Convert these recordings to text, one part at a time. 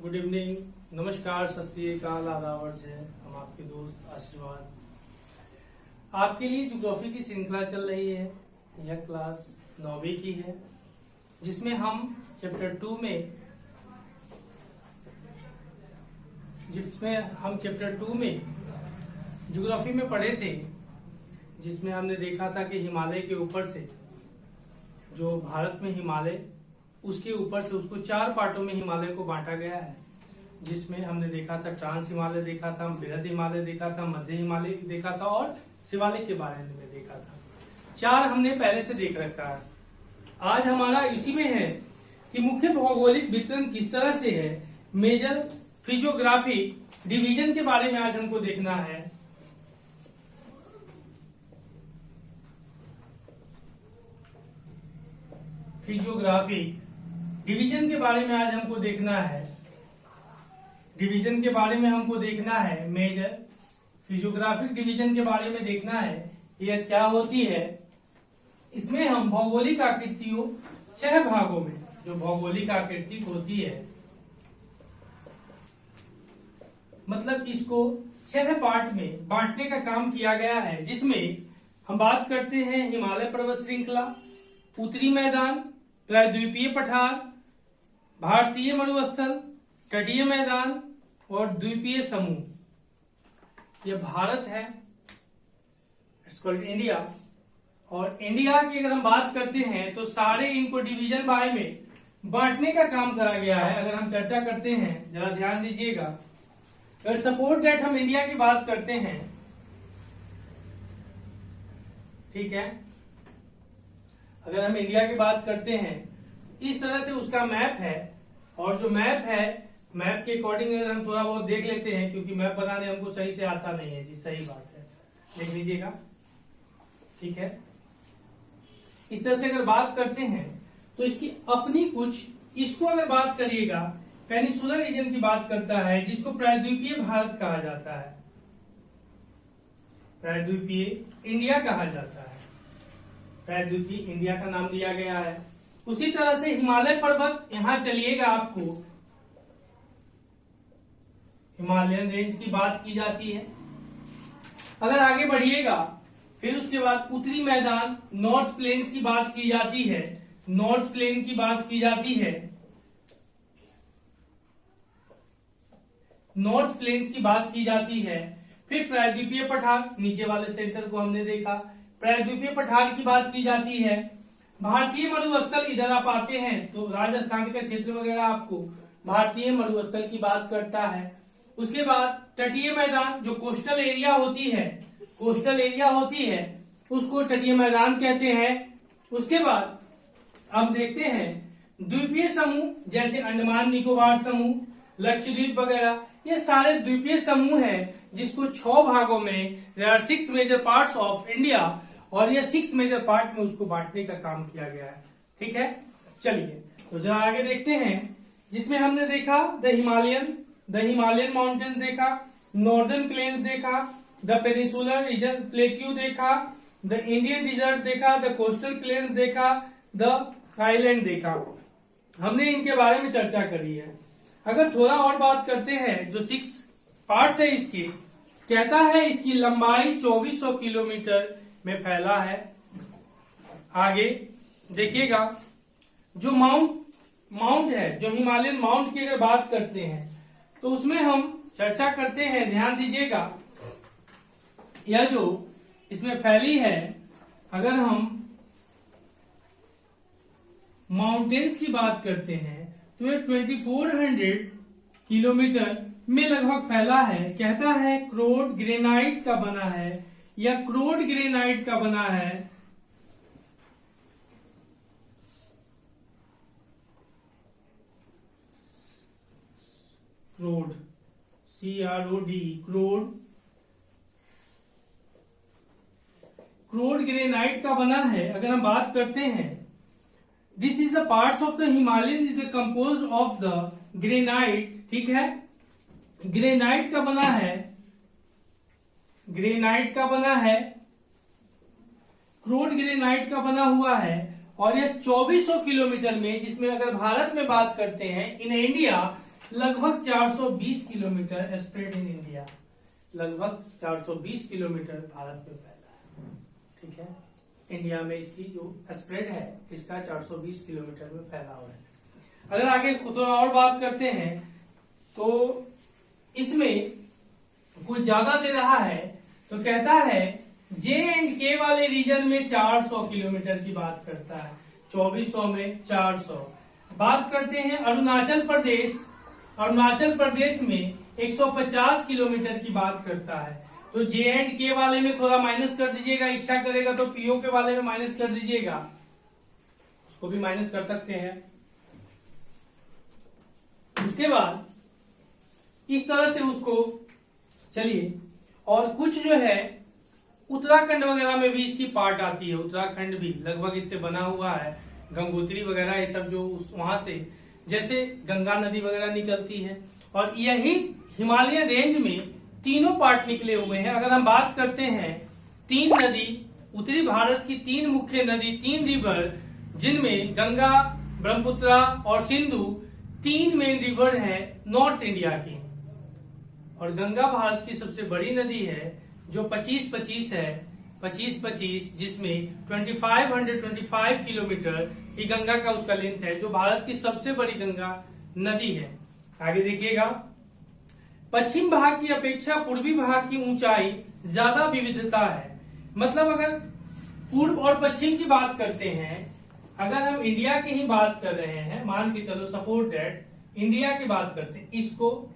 Good evening, नमस्कार, सत श्री अकाल, आदाब है। हम आपके दोस्त आशीर्वाद आपके लिए ज्योग्राफी की श्रृंखला चल रही है। यह क्लास 9वीं की है, जिसमें हम चैप्टर 2 में ज्योग्राफी में पढ़े थे, जिसमें हमने देखा था कि हिमालय के ऊपर से, जो भारत में हिमालय, उसके ऊपर से उसको 4 पार्टों में हिमालय को बांटा गया है। जिसमें हमने देखा था ट्रांस हिमालय देखा था, बृहद हिमालय देखा था, मध्य हिमालय देखा था और शिवालिक के बारे में देखा था। 4 हमने पहले से देख रखा है। आज हमारा इसी में है कि मुख्य भौगोलिक वितरण किस तरह से है। मेजर फिजियोग्राफिक डिवीजन के बारे में आज हमको देखना है। फिजियोग्राफिक डिवीजन के बारे में आज हमको देखना है। डिवीजन के बारे में हमको देखना है। मेजर फिजियोग्राफिक डिवीजन के बारे में देखना है, यह क्या होती है। इसमें हम भौगोलिक आकृतियों 6 भागों में, जो भौगोलिक आकृति होती है, मतलब इसको 6 पार्ट में बांटने का काम किया गया है। जिसमें हम बात करते हैं हिमालय पर्वत श्रृंखला, उत्तरी मैदान, प्रायद्वीपीय पठार, भारतीय मरुस्थल, तटीय मैदान और द्वीपीय समूह। यह भारत है, इट्स कॉल्ड इंडिया। और इंडिया की अगर हम बात करते हैं तो सारे इनको डिवीजन बाय में बांटने का काम करा गया है। अगर हम चर्चा करते हैं, जरा ध्यान दीजिएगा, अगर सपोर्ट दैट हम इंडिया की बात करते हैं, ठीक है, अगर हम इंडिया की बात करते हैं, इस तरह से उसका मैप है। और जो मैप है, मैप के अकॉर्डिंग अगर हम थोड़ा बहुत देख लेते हैं, क्योंकि मैप बनाने हमको सही से आता नहीं है जी, सही बात है, देख लीजिएगा, ठीक है। इस तरह से अगर बात करते हैं तो इसकी अपनी कुछ, इसको अगर बात करिएगा, पेनिसुलर रीजन की बात करता है, जिसको प्रायद्वीपीय भारत कहा जाता है, प्रायद्वीपीय इंडिया कहा जाता है, प्रायद्वीपीय इंडिया का नाम दिया गया है। उसी तरह से हिमालय पर्वत, यहां चलिएगा, आपको हिमालयन रेंज की बात की जाती है। अगर आगे बढ़िएगा, फिर उसके बाद उत्तरी मैदान, नॉर्थ प्लेन्स की बात की जाती है, नॉर्थ प्लेन की बात की जाती है, नॉर्थ प्लेन्स की बात की जाती है। फिर प्रायद्वीपीय पठार, नीचे वाले सेंटर को हमने देखा, प्रायद्वीपीय पठार की बात की जाती है। भारतीय मरुस्थल, इधर आप आते हैं तो राजस्थान का क्षेत्र वगैरह आपको भारतीय मरुस्थल की बात करता है। उसके बाद तटीय मैदान, जो कोस्टल एरिया होती है, कोस्टल एरिया होती है, उसको तटीय मैदान कहते हैं। उसके बाद हम देखते हैं द्वीपीय समूह, जैसे अंडमान निकोबार समूह, लक्षद्वीप वगैरह, ये सारे द्वीपीय समूह हैं, जिसको 6 भागों में, there are 6 major parts of India, और ये 6 मेजर पार्ट में उसको बांटने का काम किया गया है, ठीक है। चलिए तो जरा आगे देखते हैं, जिसमें हमने देखा द हिमालयन माउंटेन्स देखा, नॉर्दर्न प्लेन्स देखा, द पेनिसुलर रीजन प्लेट्यू देखा, द इंडियन डिजर्ट देखा, द कोस्टल प्लेन्स देखा, द आइलैंड देखा। हमने इनके बारे में चर्चा करी है। अगर थोड़ा और बात करते हैं, जो 6 पार्ट्स है इसके, कहता है इसकी लंबाई 2400 किलोमीटर में फैला है। आगे देखिएगा, जो माउंट है, जो हिमालयन माउंट की अगर बात करते हैं तो उसमें हम चर्चा करते हैं, ध्यान दीजिएगा, यह जो इसमें फैली है, अगर हम माउंटेन्स की बात करते हैं तो ये 2400 किलोमीटर में लगभग फैला है। कहता है क्रोड ग्रेनाइट का बना है, या क्रोड ग्रेनाइट का बना है। क्रोड, CROD, क्रोड ग्रेनाइट का बना है। अगर हम बात करते हैं, this is the parts of the Himalayan is the compose of the granite, ठीक है, ग्रेनाइट का बना है, ग्रेनाइट का बना है, क्रोड ग्रेनाइट का बना हुआ है। और यह 2400 किलोमीटर में, जिसमें अगर भारत में बात करते हैं, इन इंडिया लगभग 420 किलोमीटर स्प्रेड इन इंडिया, लगभग 420 किलोमीटर भारत में फैला है। ठीक है, इंडिया में इसकी जो स्प्रेड है इसका 420 किलोमीटर में फैला हुआ है। अगर आगे थोड़ा और बात करते हैं तो इसमें कुछ ज्यादा दे रहा है, तो कहता है J&K वाले रीजन में 400 किलोमीटर की बात करता है, 2400 में 400। बात करते हैं अरुणाचल प्रदेश में 150 किलोमीटर की बात करता है। तो J&K वाले में थोड़ा माइनस कर दीजिएगा, इच्छा करेगा तो PO के वाले में माइनस कर दीजिएगा, उसको भी माइनस कर सकते हैं। उसके बाद इस तरह से उसको चलिए, और कुछ जो है उत्तराखंड वगैरह में भी इसकी पार्ट आती है, उत्तराखंड भी लगभग इससे बना हुआ है, गंगोत्री वगैरह ये सब जो वहां से जैसे गंगा नदी वगैरह निकलती है। और यही हिमालय रेंज में तीनों पार्ट निकले हुए हैं। अगर हम बात करते हैं 3 नदी, उत्तरी भारत की 3 मुख्य नदी, 3 रिवर, जिनमें गंगा, ब्रह्मपुत्र और सिंधु 3 मेन रिवर है नॉर्थ इंडिया की, और गंगा भारत की सबसे बड़ी नदी है जो 25-25 है, 25-25, जिसमें 2525 किलोमीटर ये गंगा का उसका लेंथ है, जो भारत की सबसे बड़ी गंगा नदी है। आगे देखिएगा, पश्चिम भाग की अपेक्षा पूर्वी भाग की ऊंचाई ज्यादा विविधता है। मतलब अगर पूर्व और पश्चिम की बात करते हैं, अगर हम इंडिया की ही बात कर रहे हैं, मान के चलो सपोज दैट इंडिया की बात करते हैं, इसको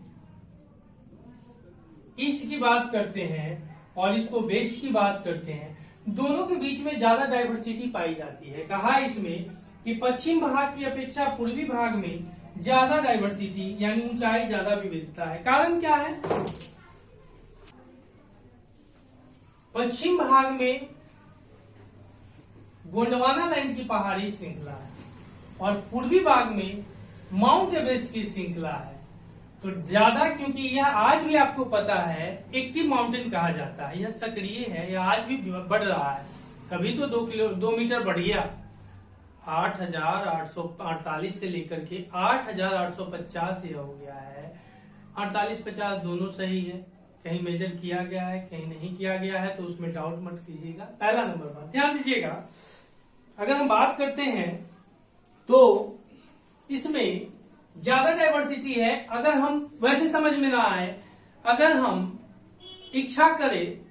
ईस्ट की बात करते हैं और इसको वेस्ट की बात करते हैं, दोनों के बीच में ज्यादा डाइवर्सिटी पाई जाती है। कहा इसमें कि पश्चिम भाग की अपेक्षा पूर्वी भाग में ज्यादा डाइवर्सिटी यानी ऊंचाई ज्यादा विविधता है। कारण क्या है? पश्चिम भाग में गोंडवाना लाइन की पहाड़ी श्रृंखला है और पूर्वी भाग में माउंट एवरेस्ट की श्रृंखला है। तो ज्यादा, क्योंकि यह आज भी आपको पता है एक्टिव माउंटेन कहा जाता है, यह सक्रिय है, यह आज भी बढ़ रहा है। कभी तो 2 मीटर बढ़ गया, 8,848 से लेकर के 8,850 यह हो गया है। 48-50 दोनों सही है, कहीं मेजर किया गया है कहीं नहीं किया गया है, तो उसमें डाउट मत कीजिएगा। पहला नंबर बात ध्यान दीजिएगा, अगर हम बात करते हैं तो इसमें ज्यादा डाइवर्सिटी है। अगर हम वैसे समझ में ना आए, अगर हम इच्छा करें,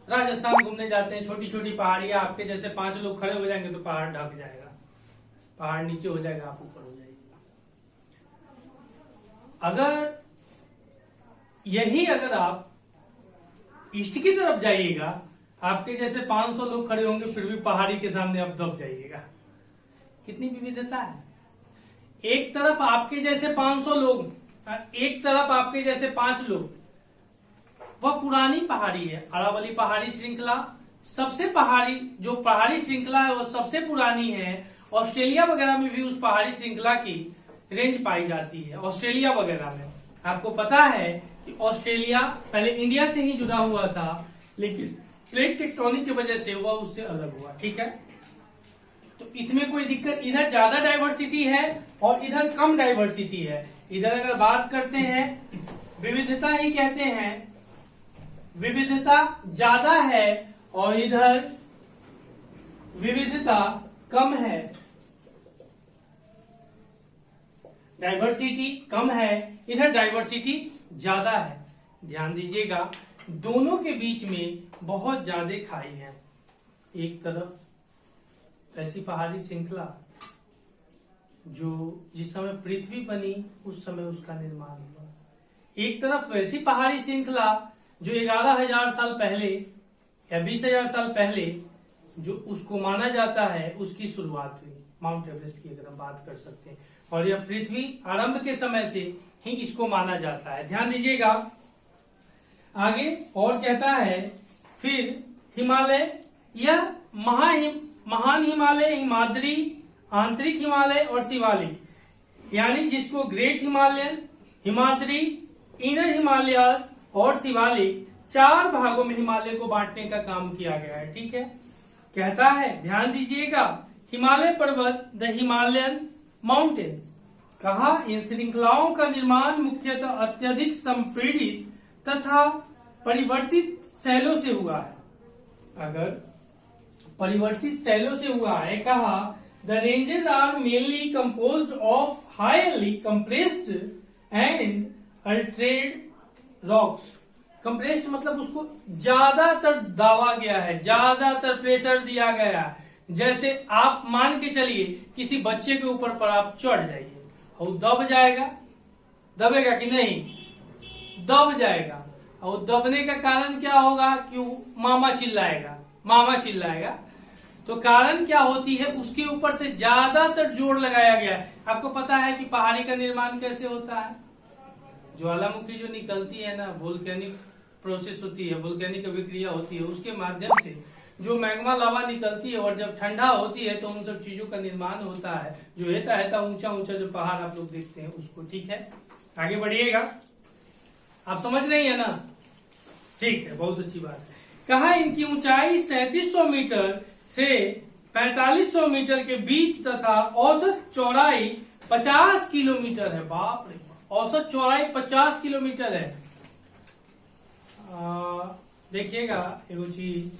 राजस्थान घूमने जाते हैं, छोटी छोटी पहाड़ियां, आपके जैसे 5 लोग खड़े हो जाएंगे तो पहाड़ ढक जाएगा, पहाड़ नीचे हो जाएगा, आप ऊपर हो जाएगा। अगर आप ईस्ट की तरफ जाइएगा, आपके जैसे 500 लोग खड़े होंगे, फिर भी पहाड़ी के सामने आप दब जाइएगा। कितनी विविधता है। एक तरफ आपके जैसे 500 लोग, एक तरफ आपके जैसे 5 लोग, वह पुरानी पहाड़ी है, अरावली पहाड़ी श्रृंखला सबसे जो पहाड़ी श्रृंखला है वो सबसे पुरानी है। ऑस्ट्रेलिया वगैरह में भी उस पहाड़ी श्रृंखला की रेंज पाई जाती है। ऑस्ट्रेलिया वगैरह में आपको पता है कि ऑस्ट्रेलिया पहले इंडिया से ही जुड़ा हुआ था, लेकिन प्लेट टेक्टोनिक की वजह से वह उससे अलग हुआ। ठीक है, तो इसमें कोई दिक्कत, इधर ज्यादा डाइवर्सिटी है और इधर कम डाइवर्सिटी है। इधर अगर बात करते हैं विविधता ही कहते हैं, विविधता ज्यादा है और इधर विविधता कम है, डाइवर्सिटी कम है, इधर डाइवर्सिटी ज्यादा है। ध्यान दीजिएगा, दोनों के बीच में बहुत ज्यादा खाई है। एक तरफ ऐसी पहाड़ी श्रृंखला जो जिस समय पृथ्वी बनी उस समय उसका निर्माण हुआ, एक तरफ वैसी पहाड़ी श्रृंखला जो 11,000 साल पहले या 20,000 साल पहले जो उसको माना जाता है उसकी शुरुआत हुई, माउंट एवरेस्ट की अगर हम बात कर सकते हैं, और यह पृथ्वी आरंभ के समय से ही इसको माना जाता है। ध्यान दीजिएगा आगे, और कहता है फिर हिमालय, यह महान हिमालय, हिमाद्री, आंतरिक हिमालय और शिवालिक, यानी जिसको great Himalayan, Himadri, inner Himalayas और शिवालिक 4 भागों में हिमालय को बांटने का काम किया गया है। ठीक है, कहता है ध्यान दीजिएगा, हिमालय पर्वत द हिमालयन माउंटेन्स, कहा इन श्रृंखलाओं का निर्माण मुख्यतः अत्यधिक संपीड़ित तथा परिवर्तित शैलों से हुआ है। अगर परिवर्तित शैलों से हुआ है, कहा the ranges are mainly composed of highly compressed and altered rocks. Compressed मतलब उसको ज्यादातर दावा गया है, ज्यादातर प्रेशर दिया गया है। जैसे आप मान के चलिए किसी बच्चे के ऊपर पर आप चढ़ जाइए और दब जाएगा, दबेगा कि नहीं? दब जाएगा। और दबने का कारण क्या होगा कि मामा चिल्लाएगा, मामा चिल्लाएगा। तो कारण क्या होती है, उसके ऊपर से ज्यादातर जोर लगाया गया है। आपको पता है कि पहाड़ी का निर्माण कैसे होता है? ज्वालामुखी जो निकलती है ना, वोल्केनिक प्रोसेस होती है, वोल्केनिक अभिक्रिया होती है, उसके माध्यम से जो मैग्मा लावा निकलती है और जब ठंडा होती है तो उन सब चीजों का निर्माण होता है, जो हेता हेता ऊंचा ऊंचा जो पहाड़ आप लोग देखते हैं उसको। ठीक है, आगे बढ़िएगा। आप समझ रही है ना? ठीक है, बहुत अच्छी बात है। कहा इनकी ऊंचाई 3700 मीटर से 4500 मीटर के बीच तथा औसत चौड़ाई 50 किलोमीटर है। बाप रे, औसत चौड़ाई 50 किलोमीटर है। देखिएगा एगो चीज,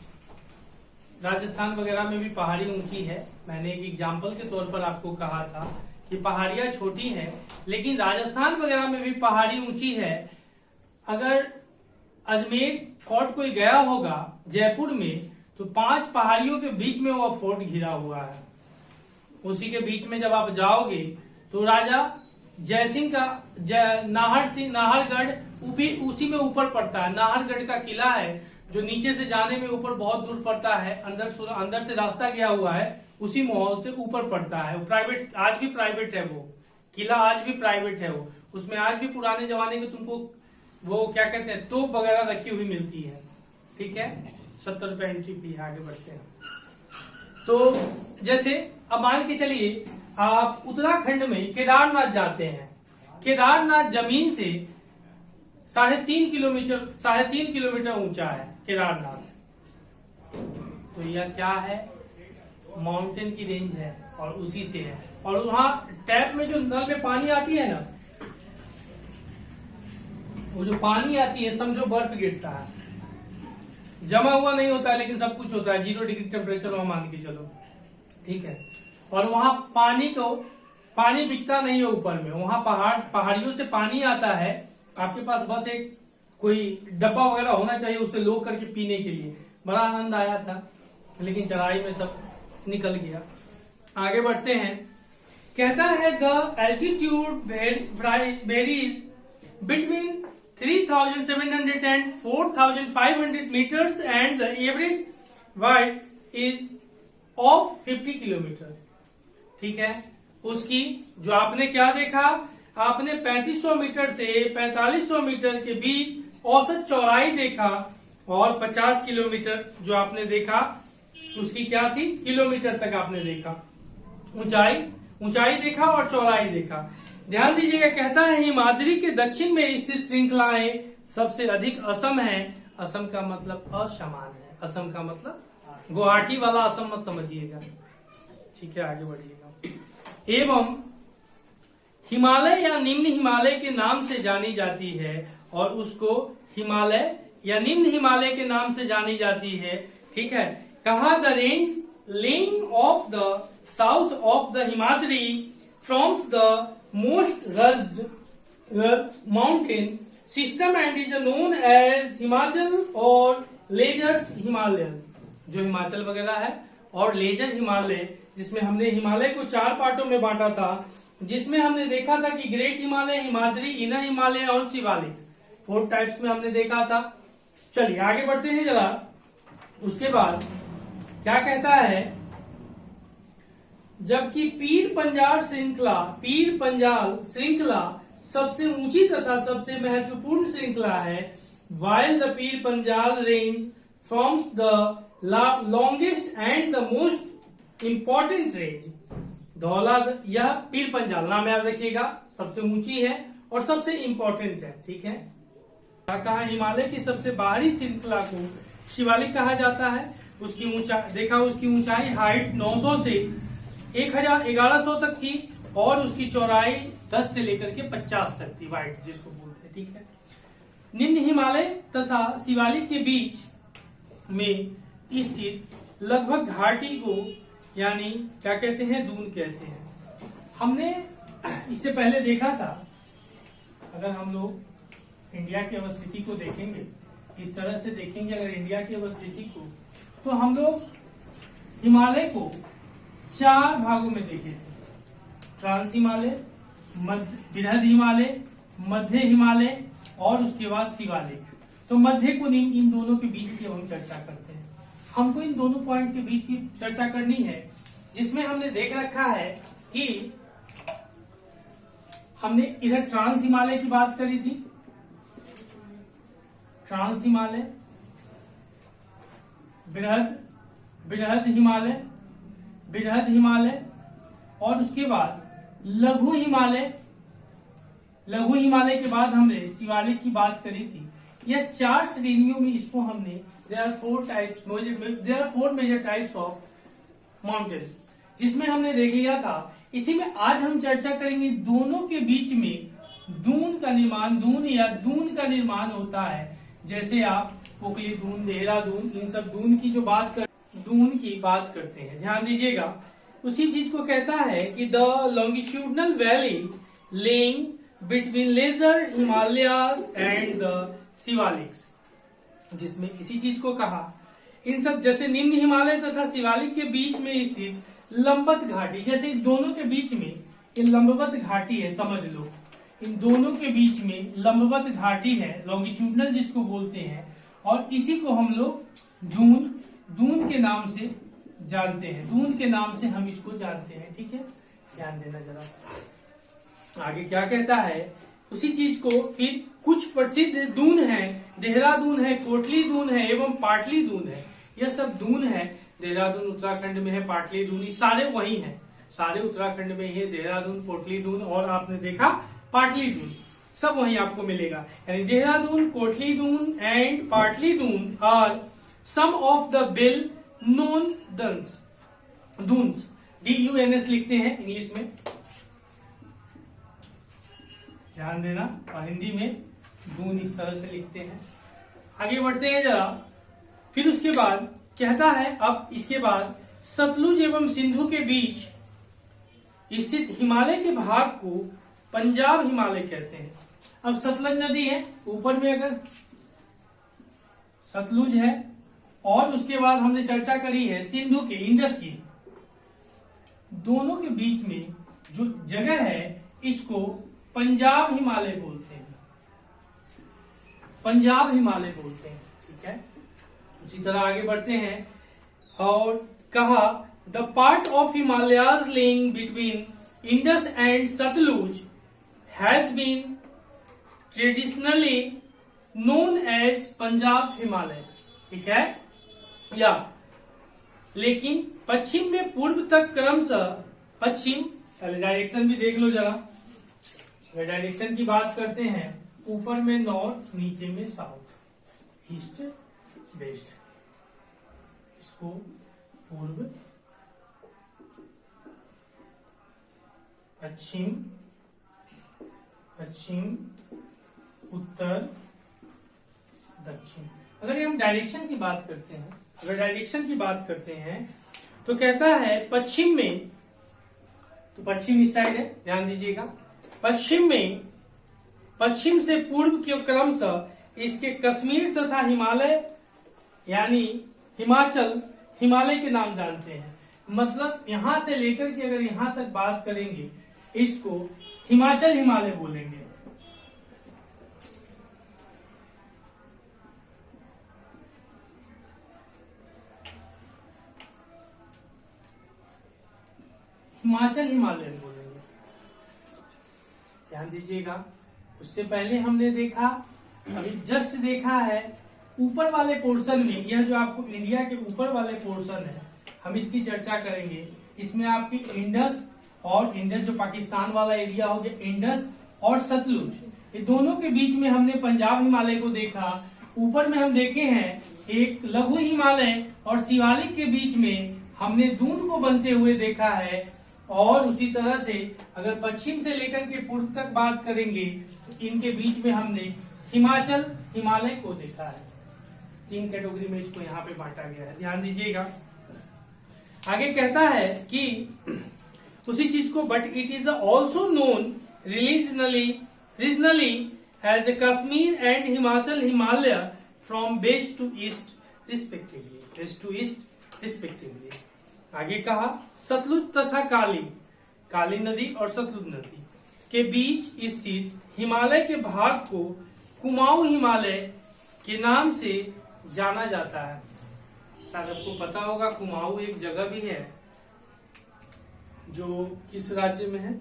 राजस्थान वगैरह में भी पहाड़ी ऊंची है। मैंने एक एग्जाम्पल के तौर पर आपको कहा था कि पहाड़ियां छोटी हैं, लेकिन राजस्थान वगैरह में भी पहाड़ी ऊंची है। अगर अजमेर फोर्ट कोई गया होगा जयपुर में, तो 5 पहाड़ियों के बीच में वो फोर्ट घिरा हुआ है। उसी के बीच में जब आप जाओगे तो राजा जयसिंह का नाहरगढ़ उसी में ऊपर पड़ता है। नाहरगढ़ का किला है जो नीचे से जाने में ऊपर बहुत दूर पड़ता है, अंदर से रास्ता गया हुआ है, उसी महल से ऊपर पड़ता है। वो प्राइवेट, आज भी प्राइवेट है वो किला, आज भी प्राइवेट है वो। उसमें आज भी पुराने जमाने के तुमको वो क्या कहते हैं, तोप वगैरह रखी हुई मिलती है। ठीक है, 70 रुपए एंट्री फी है। आगे बढ़ते हैं। तो जैसे अब मान के चलिए आप उत्तराखंड में केदारनाथ जाते हैं। केदारनाथ जमीन से 3.5 किलोमीटर ऊंचा है केदारनाथ। तो यह क्या है? माउंटेन की रेंज है और उसी से है। और वहां टैप में जो नल में पानी आती है ना, वो जो पानी आती है समझो बर्फ गिरता है, जमा हुआ नहीं होता है लेकिन सब कुछ होता है। 0 डिग्री टेम्परेचर वहां मान के चलो। ठीक है, और वहां पानी बिकता नहीं है ऊपर में, वहां पहाड़ियों से पानी आता है। आपके पास बस एक कोई डब्बा वगैरह होना चाहिए उससे लो करके पीने के लिए। बड़ा आनंद आया था, लेकिन चढ़ाई में सब निकल गया। आगे बढ़ते हैं। कहता है the altitude varies between 3,700 and 4,500 meters and the average width is of 50 kilometre. ठीक है, उसकी जो आपने क्या देखा, आपने 3500 मीटर से 4500 मीटर के बीच औसत चौड़ाई देखा, और 50 किलोमीटर जो आपने देखा उसकी क्या थी, किलोमीटर तक आपने देखा। ऊंचाई देखा और चौड़ाई देखा। ध्यान दीजिएगा, कहता है हिमाद्री के दक्षिण में स्थित श्रृंखलाएं सबसे अधिक असम है। असम का मतलब असमान है, असम का मतलब गुवाहाटी वाला असम मत समझिएगा। ठीक है, आगे बढ़िएगा। एवं हिमालय या निम्न हिमालय के नाम से जानी जाती है, और उसको हिमालय या निम्न हिमालय के नाम से जानी जाती है। ठीक है, कहा the range lying of the south of the Himadri forms the most rugged mountain system and is known as Himachal और लेजर्स हिमालय। जो हिमाचल वगैरह है और लेजर हिमालय, जिसमें हमने हिमालय को 4 पार्टों में बांटा था, जिसमें हमने देखा था कि ग्रेट हिमालय, हिमाद्री, इनर हिमालय और शिवालिक्स, 4 टाइप्स में हमने देखा था। चलिए आगे बढ़ते हैं जरा। उसके बाद क्या कहता है, जबकि पीर पंजाल श्रृंखला सबसे ऊंची तथा सबसे महत्वपूर्ण श्रृंखला है, while the Pir Panjal range forms the longest and the most important range। Dhaula, यह पीर पंजाल नाम याद रखिएगा, सबसे ऊंची है और सबसे इंपॉर्टेंट है। ठीक है, कहा हिमालय की सबसे बाहरी श्रृंखला को शिवालिक कहा जाता है। उसकी ऊंचाई देखा, उसकी ऊंचाई हाइट 900 से 1100 तक थी, और उसकी चौड़ाई 10 से लेकर के 50 तक थी, वाइड जिसको बोलते हैं, ठीक है। निम्न हिमालय तथा शिवालिक के बीच में स्थित लगभग घाटी को यानी क्या कहते हैं, दून कहते हैं। हमने इससे पहले देखा था, अगर हम लोग इंडिया की अवस्थिति को देखेंगे, इस तरह से देखेंगे अगर इंडिया की अवस्थिति को, तो हम लोग हिमालय को 4 भागों में देखे थे। ट्रांस हिमालय, बृहद हिमालय, मध्य हिमालय और उसके बाद शिवालिक। तो मध्य को इन दोनों के बीच की हम चर्चा करते हैं। हमको इन दोनों पॉइंट के बीच की चर्चा करनी है, जिसमें हमने देख रखा है कि हमने इधर ट्रांस हिमालय की बात करी थी, ट्रांस हिमालय, बृहद हिमालय, बृहद हिमालय और उसके बाद लघु हिमालय। लघु हिमालय के बाद हमने शिवालिक की बात करी थी। यह 4 श्रेणियों में इसको हमने there are 4 major types of mountain, जिसमें हमने देख लिया था। इसी में आज हम चर्चा करेंगे दोनों के बीच में दून का निर्माण, दून का निर्माण होता है। जैसे आप पोखली दून, देहरादून, इन सब दून की बात करते हैं, ध्यान दीजिएगा। उसी चीज को कहता है कि the longitudinal valley lying between lesser Himalayas and the Shivaliks, जिसमें इसी चीज को कहा। इन सब जैसे निम्न हिमालय तथा शिवालिक के बीच में स्थित लंबवत घाटी, जैसे इन दोनों के बीच में ये लंबवत घाटी है, समझ लो इन दोनों के बीच में लंबवत घाटी है, लॉन्गिट्यूडनल जिसको बोलते हैं, और इसी को हम लोग दून के नाम से जानते हैं। दून के नाम से हम इसको जानते हैं, ठीक है, ध्यान देना जरा। आगे क्या कहता है, उसी चीज को फिर कुछ प्रसिद्ध दून है, देहरादून है, कोटली दून है एवं पाटली दून है। यह सब दून है, देहरादून उत्तराखंड में है, पाटली दून, सारे वही हैं, सारे उत्तराखंड में ही है। देहरादून, कोटली दून और आपने देखा पाटली दून, सब वही आपको मिलेगा। यानी Dehradun, Kotli Dun and Patli Dun are some of the well known duns, DUNS लिखते हैं इंग्लिश में, ध्यान देना, और हिंदी में दून इस तरह से लिखते हैं। आगे बढ़ते हैं जरा। फिर उसके बाद कहता है, अब इसके बाद सतलुज एवं सिंधु के बीच स्थित हिमालय के भाग को पंजाब हिमालय कहते हैं। अब सतलज नदी है ऊपर में, अगर सतलुज है, और उसके बाद हमने चर्चा करी है सिंधु के, इंडस की, दोनों के बीच में जो जगह है इसको पंजाब हिमालय बोलते हैं, पंजाब हिमालय बोलते हैं, ठीक है। उसी तरह आगे बढ़ते हैं और कहा the part of Himalayas lying between Indus and Sutlej has been traditionally known as Punjab Himalaya, ठीक है। या लेकिन पश्चिम में पूर्व तक क्रमशः पश्चिम, डायरेक्शन भी देख लो जरा। अगर डायरेक्शन की बात करते हैं, ऊपर में नॉर्थ, नीचे में साउथ, ईस्ट, वेस्ट, इसको पूर्व, पश्चिम, पश्चिम, उत्तर, दक्षिण। अगर हम डायरेक्शन की बात करते हैं, तो कहता है पश्चिम में, तो पश्चिम इस साइड है, ध्यान दीजिएगा। पश्चिम से पूर्व के क्रमशः इसके कश्मीर तथा हिमालय यानी हिमाचल हिमालय के नाम जानते हैं। मतलब यहां से लेकर के अगर यहां तक बात करेंगे, इसको हिमाचल हिमालय बोलेंगे। हिमाचल हिमालय बोलेंगे, ध्यान दीजिएगा। उससे पहले हमने देखा, अभी जस्ट देखा है, ऊपर वाले पोर्शन में, यह जो आपको इंडिया के ऊपर वाले पोर्शन है, हम इसकी चर्चा करेंगे। इसमें आपकी इंडस और इंडस जो पाकिस्तान वाला एरिया हो गया, इंडस और सतलुज, ये दोनों के बीच में हमने पंजाब हिमालय को देखा। ऊपर में हम देखे हैं एक लघु हिमालय और शिवालिक के बीच में हमने दून को बनते हुए देखा है। और उसी तरह से अगर पश्चिम से लेकर के पूर्व तक बात करेंगे तो इनके बीच में हमने हिमाचल हिमालय को देखा है। 3 कैटेगरी में इसको यहाँ पे बांटा गया है, ध्यान दीजिएगा। आगे कहता है कि उसी चीज को, but it is also known regionally as Kashmir and Himachal Himalaya from west to east respectively. आगे कहा सतलुज तथा काली नदी और सतलुज नदी के बीच स्थित हिमालय के भाग को कुमाऊं हिमालय के नाम से जाना जाता है। शायद आपको पता होगा कुमाऊं एक जगह भी है जो किस राज्य में है।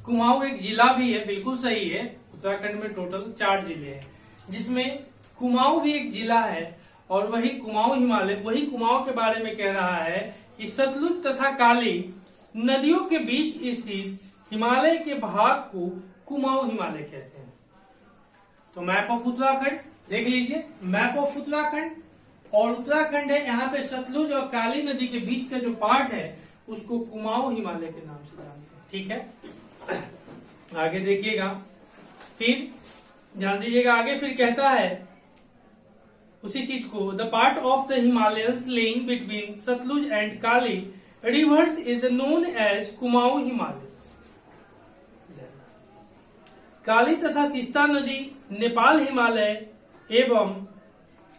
कुमाऊं एक जिला भी है, बिल्कुल सही है। उत्तराखंड में टोटल 4 जिले हैं जिसमें कुमाऊं भी एक जिला है और वही कुमाऊं हिमालय, वही कुमाऊं के बारे में कह रहा है कि सतलुज तथा काली नदियों के बीच स्थित हिमालय के भाग को कुमाऊं हिमालय कहते हैं। तो मैप ऑफ उत्तराखंड देख लीजिए, मैप ऑफ उत्तराखंड और उत्तराखंड है, यहाँ पे सतलुज और काली नदी के बीच का जो पार्ट है उसको कुमाऊं हिमालय के नाम से जानते हैं। ठीक है, आगे देखिएगा, फिर ध्यान दीजिएगा आगे, फिर कहता है उसी चीज को, the part of the Himalayans lying between Satluj and Kali rivers is known as Kumaon Himalayans. Kali तथा तीस्ता नदी नेपाल हिमालय एवं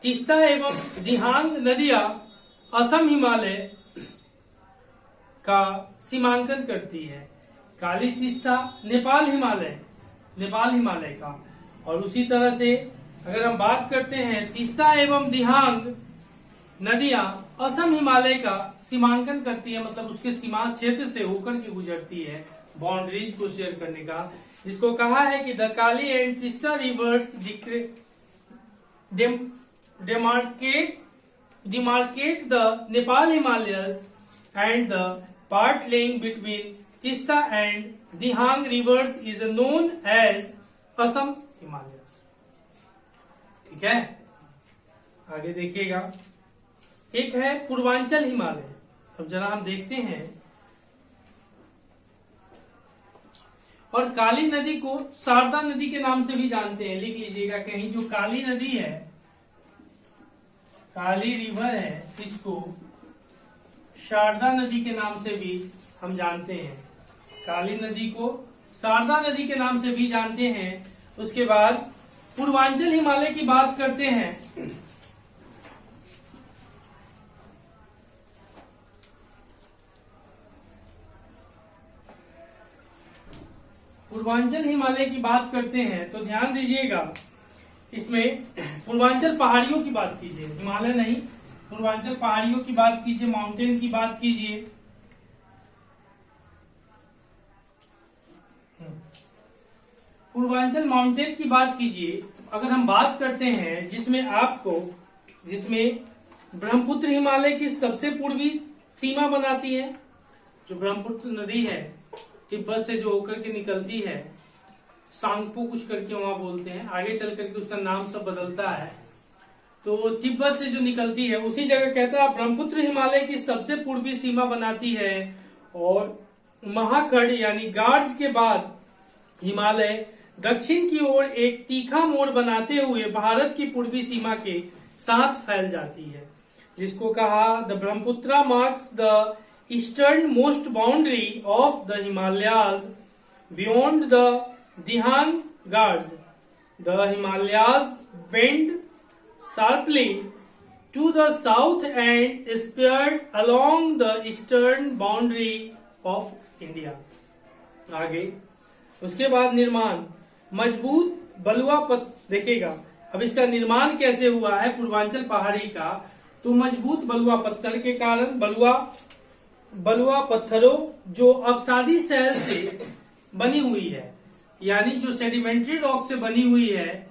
तीस्ता एवं दिहांग नदियां असम हिमालय का सीमांकन करती है। काली तीस्ता नेपाल हिमालय का, और उसी तरह से अगर हम बात करते हैं तीस्ता एवं दिहांग नदियां असम हिमालय का सीमांकन करती है, मतलब उसके सीमा क्षेत्र से होकर के गुजरती है, बाउंड्रीज को शेयर करने का, जिसको कहा है कि the Kali and Teesta reverse demarcate the Nepal Himalayas and the part lying between Tista and Dihang rivers is known as Assam Himalayas। ठीक है, आगे देखिएगा, एक है पूर्वांचल हिमालय। अब जरा हम देखते हैं, और काली नदी को शारदा नदी के नाम से भी जानते हैं, लिख लीजिएगा कहीं, जो काली नदी है, काली रिवर है, इसको शारदा नदी के नाम से भी हम जानते हैं। काली नदी को शारदा नदी के नाम से भी जानते हैं। उसके बाद पूर्वांचल हिमालय की बात करते हैं। पूर्वांचल हिमालय की बात करते हैं तो ध्यान दीजिएगा, इसमें पूर्वांचल पहाड़ियों की बात कीजिए, हिमालय नहीं, पूर्वांचल पहाड़ियों की बात कीजिए, माउंटेन की बात कीजिए। पूर्वांचल माउंटेन की बात कीजिए। अगर हम बात करते हैं जिसमें ब्रह्मपुत्र हिमालय की सबसे पूर्वी सीमा बनाती है, जो ब्रह्मपुत्र नदी है तिब्बत से जो होकर के निकलती है, सांगपो कुछ करके वहां बोलते हैं, आगे चल करके उसका नाम सब बदलता है, तो तिब्बत से जो निकलती है उसी जगह कहता है ब्रह्मपुत्र हिमालय की सबसे पूर्वी सीमा बनाती है, और महाकड़ यानी गार्ड्स के बाद हिमालय दक्षिण की ओर एक तीखा मोड़ बनाते हुए भारत की पूर्वी सीमा के साथ फैल जाती है, जिसको कहा the Brahmaputra marks the eastern most boundary of the Himalayas beyond the Dihang guards. The Himalayas bend sharply to the south and spread along the eastern boundary of India। आगे उसके बाद निर्माण, मजबूत बलुआ देखिएगा, अब इसका निर्माण कैसे हुआ है पूर्वांचल पहाड़ी का, तो मजबूत बलुआ पत्थर के कारण, बलुआ पत्थरों जो अवसादी शैल से बनी हुई है, यानी जो सेडिमेंट्री रॉक से बनी हुई है,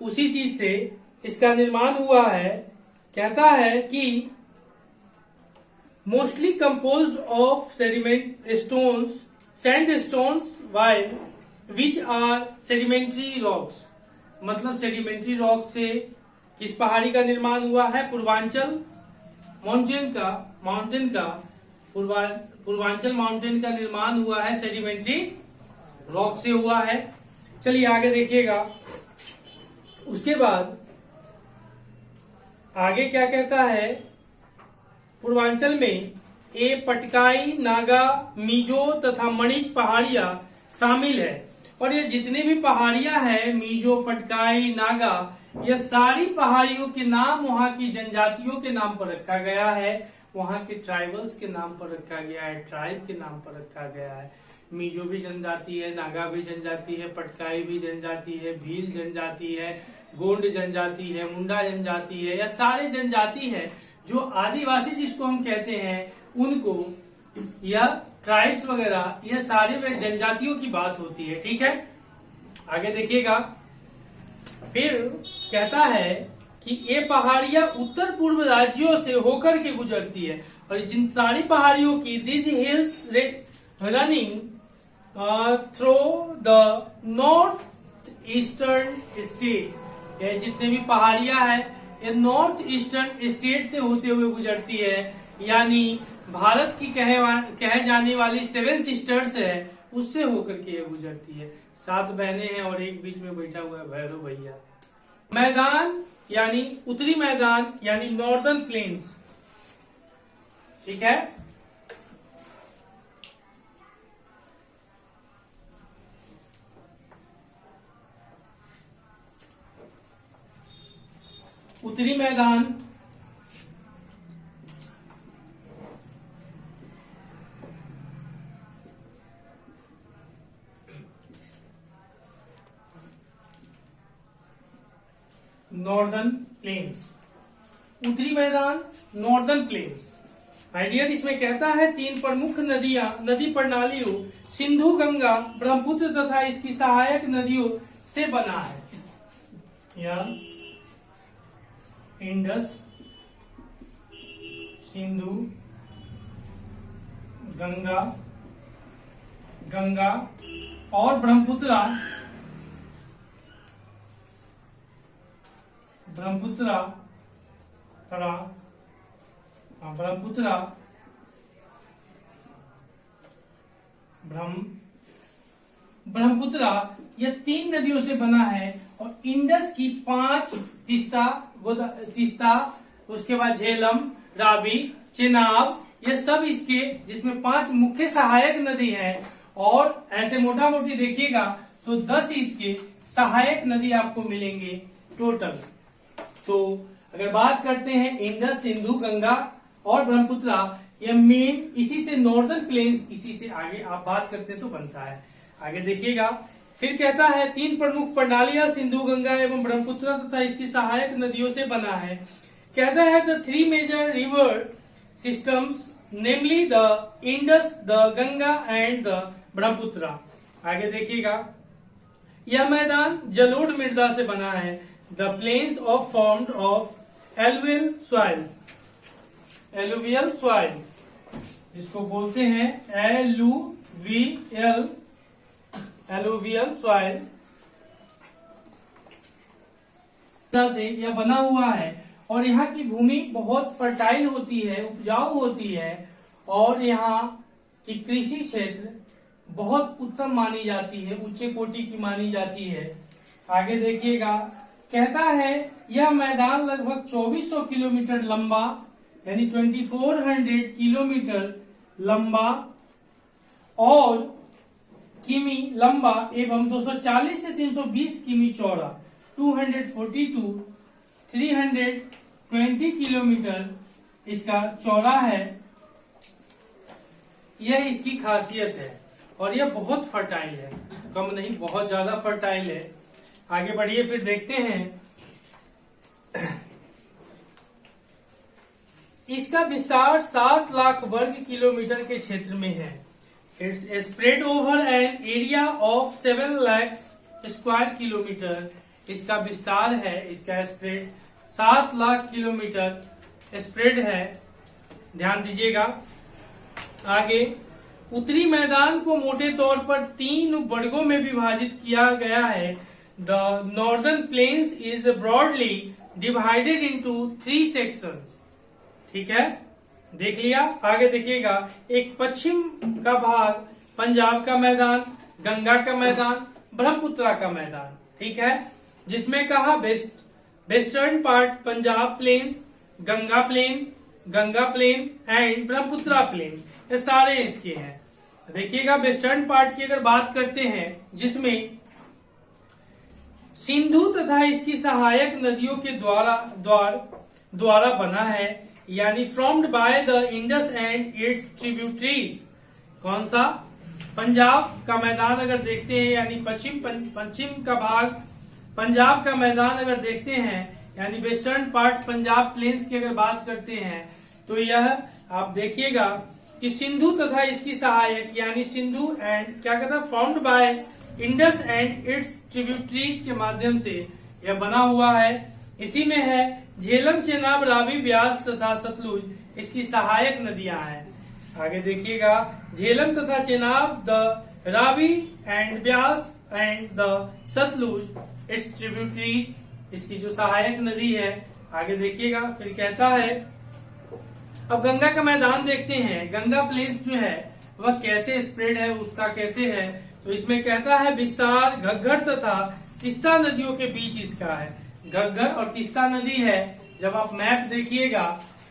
उसी चीज से इसका निर्माण हुआ है। कहता है कि mostly composed of sediment stones, sand stones, while which are sedimentary rocks, मतलब सेडिमेंट्री रॉक से किस पहाड़ी का निर्माण हुआ है, पूर्वांचल माउंटेन का पूर्वांचल माउंटेन का निर्माण हुआ है सेडिमेंट्री रॉक से हुआ है। चलिए आगे देखिएगा। उसके बाद आगे क्या कहता है, पूर्वांचल में पटकाई, नागा, मिजो तथा मणिक पहाड़ियां शामिल है। और ये जितने भी पहाड़ियां हैं, मिजो, पटकाई, नागा, ये सारी पहाड़ियों के नाम वहां की जनजातियों के नाम पर रखा गया है, वहां के ट्राइबल्स के नाम पर रखा गया है, ट्राइब के नाम पर रखा गया है। मिजो भी जनजाति है, नागा भी जनजाति है, पटकाई भी जनजाति है, भील जनजाति है, गोंड जनजाति है, मुंडा जनजाति है। यह सारे जनजाति है जो आदिवासी जिसको हम कहते हैं उनको, या ट्राइब्स वगैरह, यह सारे वे जनजातियों की बात होती है। ठीक है, आगे देखिएगा। फिर कहता है कि ये पहाड़ियां उत्तर पूर्व राज्यों से होकर के गुजरती है, और जिन सारी पहाड़ियों की this hills running through the north eastern state, ये जितने भी पहाड़ियां हैं ये नॉर्थ ईस्टर्न स्टेट से होते हुए गुजरती है, यानी भारत की कहे जाने वाली 7 सिस्टर्स है उससे होकर के ये गुजरती है। 7 बहनें हैं और एक बीच में बैठा हुआ है भैरव भैया। मैदान यानी उत्तरी मैदान यानी नॉर्दर्न प्लेन्स। ठीक है, उत्तरी मैदान नॉर्दर्न प्लेन्स, उत्तरी मैदान नॉर्दर्न प्लेन्स। आइडियर इसमें कहता है 3 प्रमुख नदी प्रणालियों सिंधु, गंगा, ब्रह्मपुत्र तथा इसकी सहायक नदियों से बना है। यह इंडस, सिंधु, गंगा और ब्रह्मपुत्र ये 3 नदियों से बना है। और इंडस की 5, तीस्ता, उसके बाद झेलम, रावी, चेनाब, ये सब इसके, जिसमें 5 मुख्य सहायक नदी हैं। और ऐसे मोटा मोटी देखिएगा तो 10 इसके सहायक नदी आपको मिलेंगे टोटल। तो अगर बात करते हैं इंडस, सिंधु, गंगा और ब्रह्मपुत्र, ये मेन इसी से नॉर्दर्न प्लेन्स, इसी से आगे आप बात करते हैं तो बनता है। आगे देखिएगा। फिर कहता है 3 प्रमुख प्रणालियां सिंधु, गंगा एवं ब्रह्मपुत्र तथा इसकी सहायक नदियों से बना है। कहता है the 3 major river systems namely the Indus, the Ganga and the Brahmaputra. आगे देखिएगा। यह मैदान जलोढ़ मृदा से बना है। The plains of formed of alluvial soil, इसको बोलते हैं एलुवियल सॉइल से यह बना हुआ है। और यहाँ की भूमि बहुत फर्टाइल होती है, उपजाऊ होती है, और यहाँ की कृषि क्षेत्र बहुत उत्तम मानी जाती है, उच्च कोटि की मानी जाती है। आगे देखिएगा। कहता है यह मैदान लगभग 2400 किलोमीटर लंबा यानी 2400 किलोमीटर लंबा और किमी लंबा एवं 240 से 320 किमी चौड़ा, 240 to 320 किलोमीटर इसका चौड़ा है। यह इसकी खासियत है और यह बहुत फर्टाइल है, कम नहीं बहुत ज्यादा फर्टाइल है। आगे बढ़िए फिर देखते हैं। इसका विस्तार 7 लाख वर्ग किलोमीटर के क्षेत्र में है। It's spread over an area of 7 lakh square kilometre. इसका विस्तार है, इसका स्प्रेड 7 लाख किलोमीटर स्प्रेड है। ध्यान दीजिएगा। आगे उत्तरी मैदान को मोटे तौर पर 3 वर्गों में विभाजित किया गया है। The northern planes is broadly divided into 3 sections. ठीक है, देख लिया। आगे देखिएगा, एक पश्चिम का भाग पंजाब का मैदान, गंगा का मैदान, ब्रह्मपुत्रा का मैदान, ठीक है, जिसमें कहा western part Punjab plains, Ganga plain and Brahmaputra plain, ये सारे इसके हैं। देखिएगा, वेस्टर्न पार्ट की अगर बात करते हैं, जिसमें सिंधु तथा इसकी सहायक नदियों के द्वारा बना है, यानी formed by the Indus and it's tributaries. कौन सा? पंजाब का मैदान अगर देखते हैं, यानी पश्चिम का भाग पंजाब का मैदान अगर देखते हैं, यानी वेस्टर्न पार्ट पंजाब प्लेन्स की अगर बात करते हैं, तो यह आप देखिएगा कि सिंधु तथा इसकी सहायक, यानी सिंधु एंड क्या कहता है, formed by Indus and it's tributaries के माध्यम से यह बना हुआ है। इसी में है झेलम, चेनाब, रावी, ब्यास तथा सतलुज, इसकी सहायक नदियां हैं। आगे देखिएगा, झेलम तथा Chenab, the Ravi and Beas and the Sutlej its tributaries, इसकी जो सहायक नदी है। आगे देखिएगा, फिर कहता है, अब गंगा का मैदान देखते हैं। गंगा प्लेन्स जो है वह कैसे स्प्रेड है, उसका कैसे है, तो इसमें कहता है विस्तार घग्गर तथा तीस्ता नदियों के बीच इसका है। घग्गर और तीस्ता नदी है, जब आप मैप देखिएगा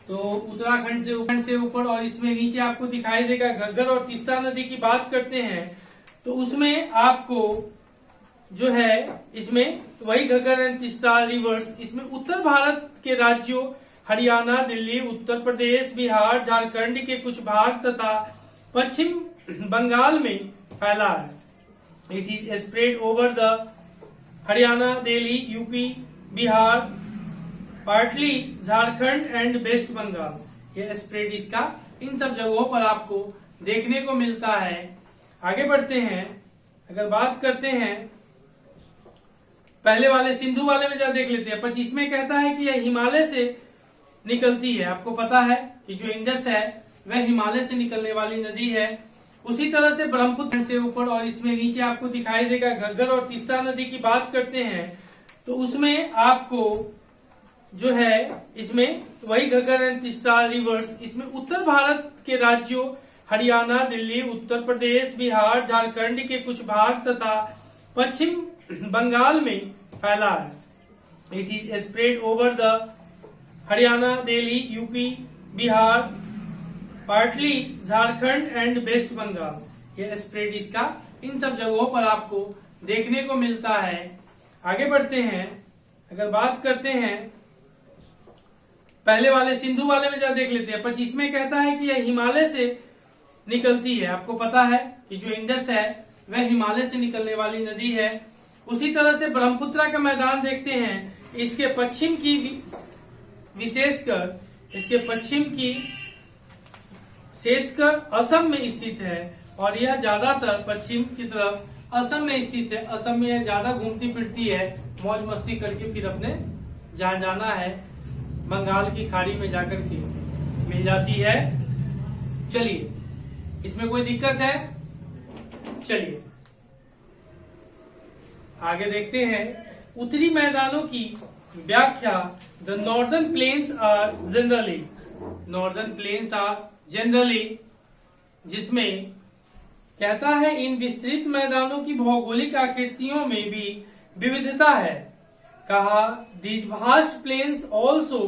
तो उत्तराखंड से ऊपर और इसमें नीचे आपको दिखाई देगा। घग्गर और तीस्ता नदी की बात करते हैं तो उसमें आपको जो है, इसमें वही घग्गर एंड तीस्ता रिवर्स, इसमें उत्तर भारत के राज्यों हरियाणा, दिल्ली, उत्तर प्रदेश, बिहार, झारखंड के कुछ भाग तथा पश्चिम बंगाल में फैला है। It is spread over the Haryana, Delhi, UP, Bihar, partly Jharkhand and West Bengal. ये स्प्रेड इसका इन सब जगहों पर आपको देखने को मिलता है। आगे बढ़ते हैं, अगर बात करते हैं पहले वाले सिंधु वाले में, जरा देख लेते हैं। 25 में कहता है कि यह हिमालय से निकलती है। आपको पता है कि जो इंडस है वह हिमालय से निकलने वाली नदी है। उसी तरह से ब्रह्मपुत्र से ऊपर और इसमें नीचे आपको दिखाई देगा। घग्गर और तीस्ता नदी की बात करते हैं तो उसमें आपको जो है, इसमें वही घग्गर एंड तीस्ता रिवर्स, इसमें उत्तर भारत के राज्यों हरियाणा, दिल्ली, उत्तर प्रदेश, बिहार, झारखंड के कुछ भाग तथा पश्चिम बंगाल में फैला है। It is spread over the Haryana, Delhi, UP, Bihar, partly Jharkhand and West Bengal. ये स्प्रेड इसका इन सब जगहों पर आपको देखने को मिलता है। आगे बढ़ते हैं, अगर बात करते हैं पहले वाले सिंधु वाले में, जरा देख लेते हैं। 25 में कहता है कि यह हिमालय से निकलती है। आपको पता है कि जो इंडस है वह हिमालय से निकलने वाली नदी है। उसी तरह से ब्रह्मपुत्रा का मैदान देखते हैं। इसके पश्चिम की विशेषकर, इसके पश्चिम की शेषकर असम में स्थित है और यह ज्यादातर पश्चिम की तरफ असम में स्थित है। असम में यह ज्यादा घूमती फिरती है, मौज मस्ती करके फिर अपने जहां जाना है बंगाल की खाड़ी में जाकर के मिल जाती है। चलिए, इसमें कोई दिक्कत है? चलिए आगे देखते हैं। उत्तरी मैदानों की व्याख्या, the northern plains are generally, जिसमें कहता है इन विस्तृत मैदानों की भौगोलिक आकृतियों में भी विविधता है। कहा these vast plains also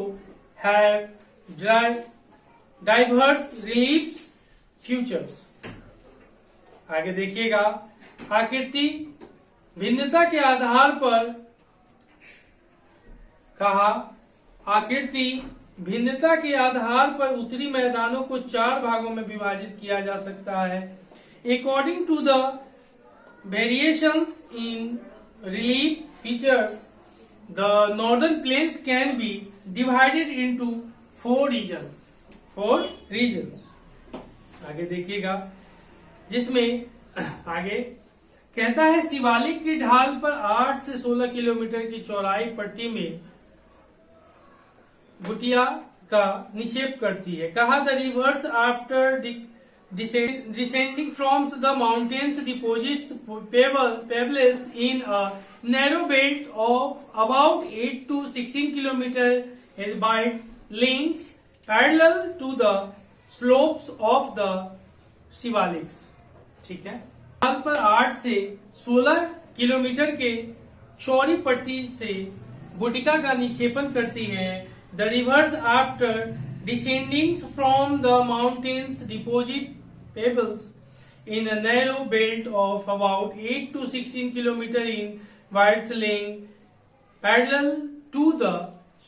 have diverse relief features. आगे देखिएगा, आकृति भिन्नता के आधार पर, कहा आकृति भिन्नता के आधार पर उत्तरी मैदानों को 4 भागों में विभाजित किया जा सकता है। According to the variations in relief features, the northern plains can be divided into 4 regions. आगे देखिएगा, जिसमें आगे कहता है शिवालिक की ढाल पर 8 से 16 किलोमीटर की चौड़ाई पट्टी में गुटिया का निक्षेप करती है। कहा the rivers after descending from the mountains deposits pebbles in a narrow belt of about 8 to 16 kilometre by length parallel to the slopes of the Shivaliks. ठीक है, साल पर 8 से 16 किलोमीटर के चौड़ी पट्टी से गुटिका का निक्षेपण करती है। The rivers after descending from the mountains deposit pebbles in a narrow belt of about 8 to 16 km in width length parallel to the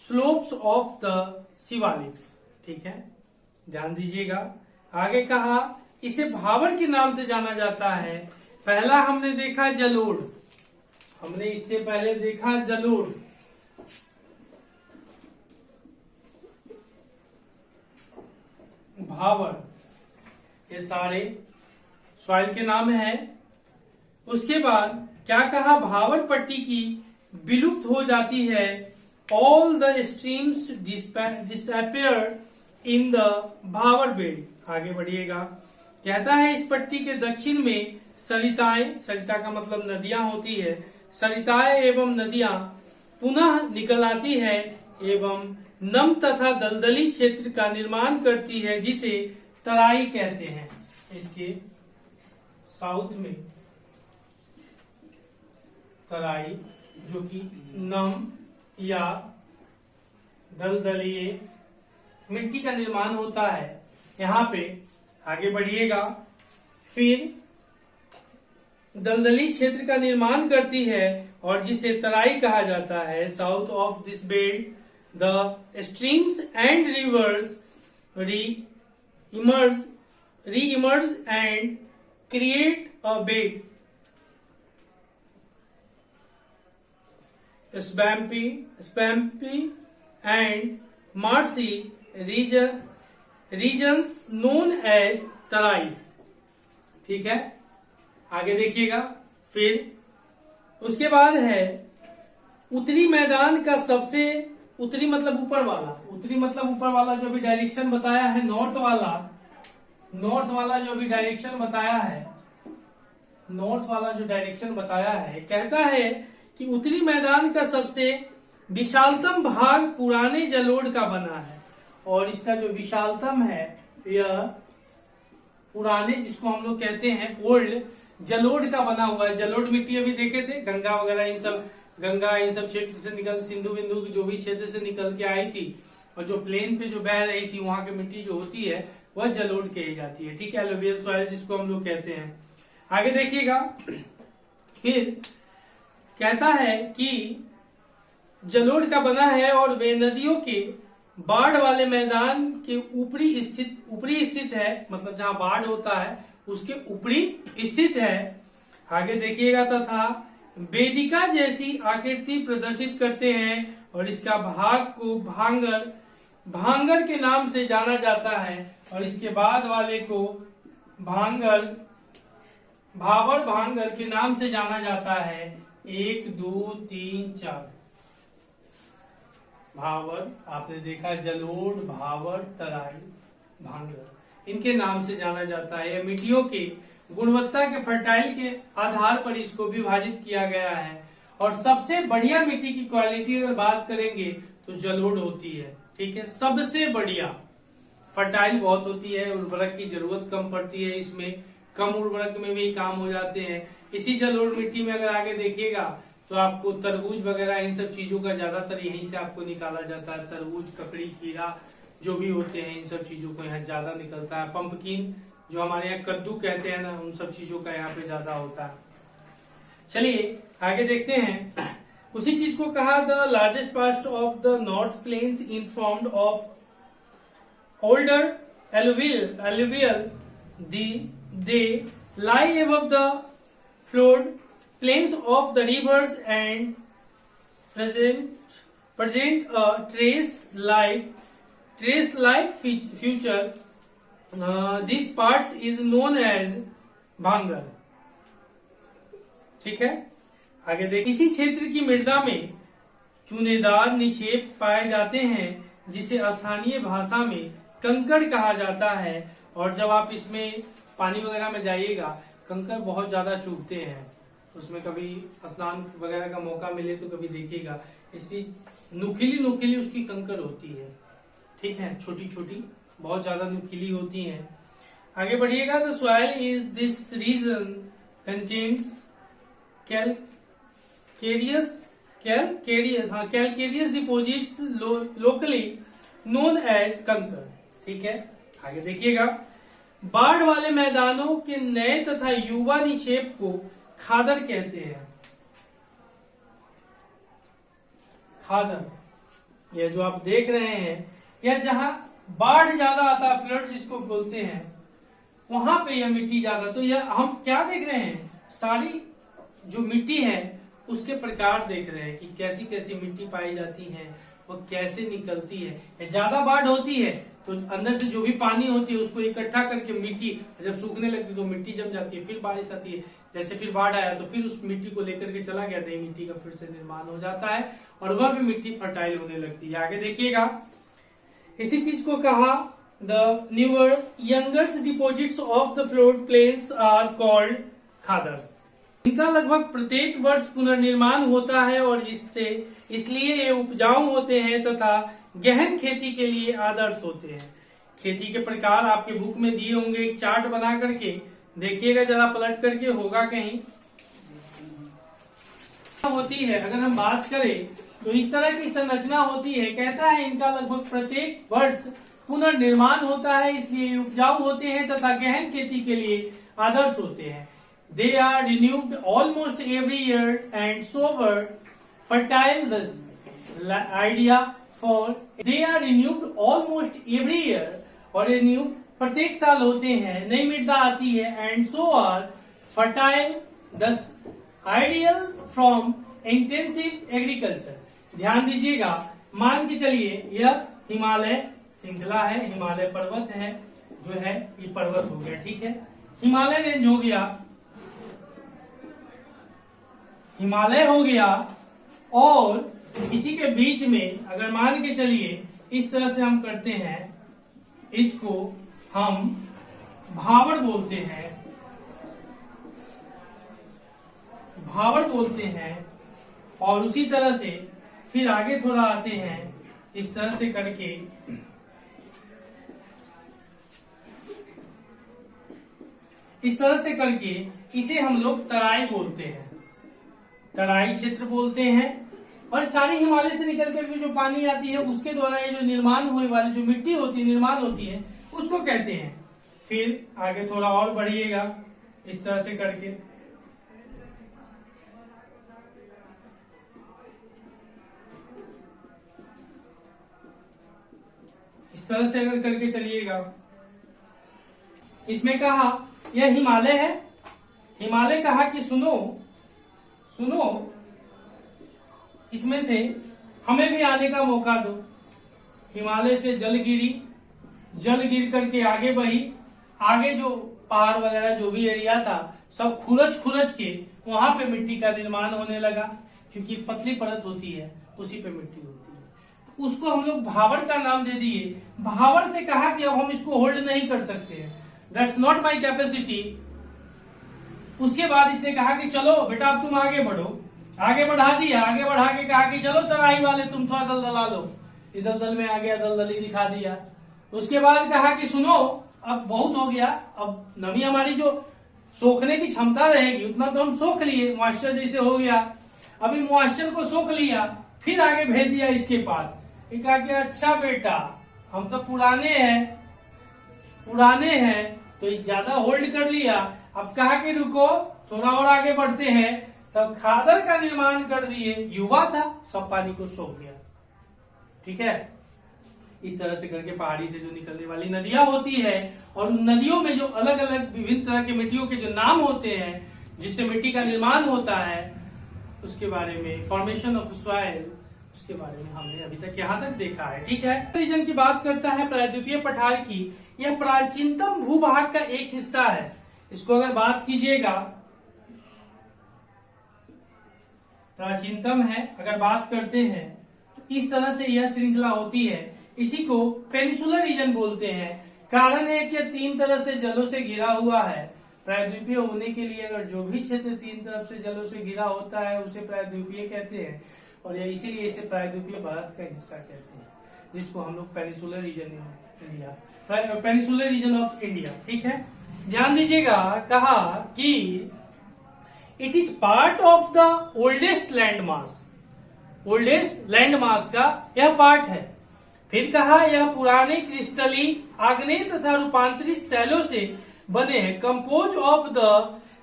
slopes of the Shivaliks. ठीक है, ध्यान दीजिएगा। आगे कहा इसे भावर के नाम से जाना जाता है। पहला हमने देखा जलोढ़, हमने इससे पहले देखा जलोढ़, भावर, ये सारे सॉइल के नाम है। उसके बाद क्या कहा, भावर पट्टी की विलुप्त हो जाती है। All the streams disappear in the भावर बेल्ट। आगे बढ़िएगा, कहता है इस पट्टी के दक्षिण में सरिताएं, सरिता का मतलब नदियां होती है, सरिताएं एवं नदियां पुनः निकल आती है एवं नम तथा दलदली क्षेत्र का निर्माण करती है जिसे तराई कहते हैं। इसके साउथ में तराई, जो कि नम या दलदलीय मिट्टी का निर्माण होता है यहाँ पे। आगे बढ़िएगा, फिर दलदली क्षेत्र का निर्माण करती है और जिसे तराई कहा जाता है। South of this belt the streams and rivers reemerge and create a bed, swampy and marshy regions known as Terai. ठीक है, आगे देखिएगा। फिर उसके बाद है उत्तरी मैदान का सबसे, उत्तरी मतलब ऊपर वाला, उत्तरी मतलब ऊपर वाला जो भी डायरेक्शन बताया है, नॉर्थ वाला जो भी डायरेक्शन बताया है, नॉर्थ वाला जो डायरेक्शन बताया है, कहता है कि उत्तरी मैदान का सबसे विशालतम भाग पुराने जलोढ़ का बना है। और इसका जो विशालतम है यह पुराने, जिसको हम लोग कहते हैं ओल्ड, जलोढ़ का बना हुआ है। जलोढ़ मिट्टी अभी देखे थे, गंगा वगैरह इन सब क्षेत्र से निकल, सिंधु बिंदु जो भी क्षेत्र से निकल के आई थी और जो प्लेन पे जो बह रही थी, वहां की मिट्टी जो होती है वह जलोढ़ कही जाती है। ठीक है, एलुवियल सॉइल जिसको हम लोग कहते हैं। आगे देखिएगा, फिर कहता है कि जलोढ़ का बना है और वे नदियों के बाढ़ वाले मैदान के ऊपरी स्थित है, मतलब जहां बाढ़ होता है उसके ऊपरी स्थित है। आगे देखिएगा, तथा वेदिका जैसी आकृति प्रदर्शित करते हैं और इसका भाग को भांगर के नाम से जाना जाता है और इसके बाद वाले को भावर भांगर के नाम से जाना जाता है। 1 2 3 4 भावर, आपने देखा जलोढ़, भावर, तराई, भांगर, इनके नाम से जाना जाता है। यह मिट्टियों के गुणवत्ता के फर्टाइल के आधार पर इसको विभाजित किया गया है। और सबसे बढ़िया मिट्टी की क्वालिटी अगर बात करेंगे तो जलोढ़ होती है। ठीक है, सबसे बढ़िया, फर्टाइल बहुत होती है, उर्वरक की जरूरत कम पड़ती है, इसमें कम उर्वरक में भी काम हो जाते हैं। इसी जलोढ़ मिट्टी में अगर आगे देखिएगा तो आपको तरबूज वगैरह इन सब चीजों का ज्यादातर यहीं से आपको निकाला जाता है। तरबूज, ककड़ी, खीरा जो भी होते हैं, इन सब चीजों को यहाँ ज्यादा निकलता है। पंपकिन जो हमारे यहाँ कद्दू कहते हैं ना, उन सब चीजों का यहाँ पे ज्यादा होता है। चलिए आगे देखते हैं। उसी चीज को कहा, the largest part of the north plains in formed of older alluvial they lie above the flood plains of the rivers and present a trace-like feature. This part is known as भांगर। ठीक है, आगे देखिए। इसी क्षेत्र की मृदा में चूनेदार निक्षेप पाए जाते हैं जिसे स्थानीय भाषा में कंकड़ कहा जाता है। और जब आप इसमें पानी वगैरह में जाइएगा, कंकड़ बहुत ज्यादा चुभते हैं, उसमें कभी स्नान वगैरह का मौका मिले तो कभी देखिएगा, इसलिए नुकीली उसकी कंकड़ होती है। ठीक है, छोटी छोटी, बहुत ज्यादा नुकीली होती हैं। आगे बढ़िएगा। The soil is this region contains calcareous deposits locally known as kankar. ठीक है, आगे देखिएगा। बाढ़ वाले मैदानों के नए तथा युवा निक्षेप को खादर कहते हैं। खादर, यह जो आप देख रहे हैं, यह जहां बाढ़ ज्यादा आता है, फ्लड जिसको बोलते हैं, वहां पे यह मिट्टी ज्यादा। तो यह हम क्या देख रहे हैं, सारी जो मिट्टी है उसके प्रकार देख रहे हैं कि कैसी कैसी मिट्टी पाई जाती है, वो कैसे निकलती है। ज्यादा बाढ़ होती है तो अंदर से जो भी पानी होती है उसको इकट्ठा करके मिट्टी जब सूखने लगती है तो मिट्टी जम जाती है, फिर बारिश आती है, जैसे फिर बाढ़ आया तो फिर उस मिट्टी को लेकर के चला गया, नई मिट्टी का फिर से निर्माण हो जाता है और वह भी मिट्टी फर्टाइल होने लगती है। आगे देखिएगा, इसी चीज को कहा the newer youngers deposits of the flood plains are called khadar. इनका लगभग प्रत्येक वर्ष पुनर्निर्माण होता है और इसलिए ये उपजाऊ होते हैं तथा गहन खेती के लिए आदर्श होते हैं। खेती के प्रकार आपके बुक में दिए होंगे, एक चार्ट बना करके देखिएगा, जरा पलट करके होगा कहीं होती है। अगर हम बात करें तो इस तरह की संरचना होती है। कहता है इनका लगभग प्रत्येक वर्ष पुनर्निर्माण होता है, इसलिए उपजाऊ होते हैं तथा गहन खेती के लिए आदर्श होते हैं। They are renewed almost every year and so were fertile. This idea for they are renewed almost every year और renew प्रत्येक साल होते हैं, नई मृदा आती है and so are fertile. Thus ideal from intensive agriculture. ध्यान दीजिएगा, मान के चलिए यह हिमालय श्रृंखला है, हिमालय पर्वत है, जो है ये पर्वत हो गया। ठीक है, हिमालय रेंज हो गया, हिमालय हो गया और इसी के बीच में अगर मान के चलिए इस तरह से हम करते हैं, इसको हम भावर बोलते हैं, भावर बोलते हैं। और उसी तरह से फिर आगे थोड़ा आते हैं, इस तरह से करके इस तरह से करके इसे हम लोग तराई बोलते हैं, तराई क्षेत्र बोलते हैं। और सारी हिमालय से निकल कर जो पानी आती है उसके द्वारा ये जो निर्माण हुए वाली जो मिट्टी होती है, निर्माण होती है, उसको कहते हैं। फिर आगे थोड़ा और बढ़िएगा, इस तरह से करके इस तरह से अगर करके चलिएगा, इसमें कहा यह हिमालय है। हिमालय कहा कि सुनो सुनो, इसमें से हमें भी आने का मौका दो। हिमालय से जल गिरी, जल गिर करके आगे बढ़ी, आगे जो पहाड़ वगैरह जो भी एरिया था सब खुरच खुरच के वहां पे मिट्टी का निर्माण होने लगा, क्योंकि पतली परत होती है उसी पे मिट्टी होती है। उसको हम लोग भावर का नाम दे दिए। भावर से कहा कि अब हम इसको होल्ड नहीं कर सकते हैं, दैट्स नॉट माई कैपेसिटी। उसके बाद इसने कहा कि चलो बेटा अब तुम आगे बढ़ो, आगे बढ़ा दिया। आगे बढ़ा के कहा कि चलो तराई वाले तुम थोड़ा दलदला लो, ये दलदल में आ गया, दलदली दिखा दिया। उसके बाद कहा कि सुनो अब बहुत हो गया, अब नमी हमारी जो सोखने की क्षमता रहेगी उतना तो हम सोख लिए, मॉइस्चर जैसे हो गया। अभी मॉइस्चर को सोख लिया, फिर आगे भेज दिया इसके पास। ये कहा कि अच्छा बेटा हम तो पुराने हैं तो ज्यादा होल्ड कर लिया, अब कहा कि रुको थोड़ा और आगे बढ़ते हैं। तब खादर का निर्माण कर दिए, युवा था, सब पानी को सोख गया। ठीक है, इस तरह से करके पहाड़ी से जो निकलने वाली नदियां होती है और नदियों में जो अलग अलग विभिन्न तरह के मिट्टियों के जो नाम होते हैं जिससे मिट्टी का निर्माण होता है, उसके बारे में फॉर्मेशन ऑफ सॉइल, उसके बारे में हमने अभी तक यहाँ तक देखा है। ठीक है, रीजन की बात करता है प्रायद्वीपीय पठार की। यह प्राचीनतम भूभाग का एक हिस्सा है। इसको अगर बात कीजिएगा, प्राचीनतम है, अगर बात करते हैं तो इस तरह से यह श्रृंखला होती है। इसी को पेनिसुलर रीजन बोलते हैं। कारण है कि 3 तरह से जलों से घिरा हुआ है। प्रायद्वीपीय होने के लिए अगर जो भी क्षेत्र 3 तरफ से जलों से घिरा होता है उसे प्रायद्वीपीय कहते हैं और इसीलिए इसे प्रायद्वीपीय भारत का हिस्सा कहते हैं। जिसको हम लोग peninsular region India, peninsular region of India. ठीक है, ध्यान दीजिएगा, कहा कि it is part of the oldest land mass, oldest land mass का यह पार्ट है। फिर कहा यह पुराने क्रिस्टली आग्नेय तथा रूपांतरित शैलों से बने हैं, compose of the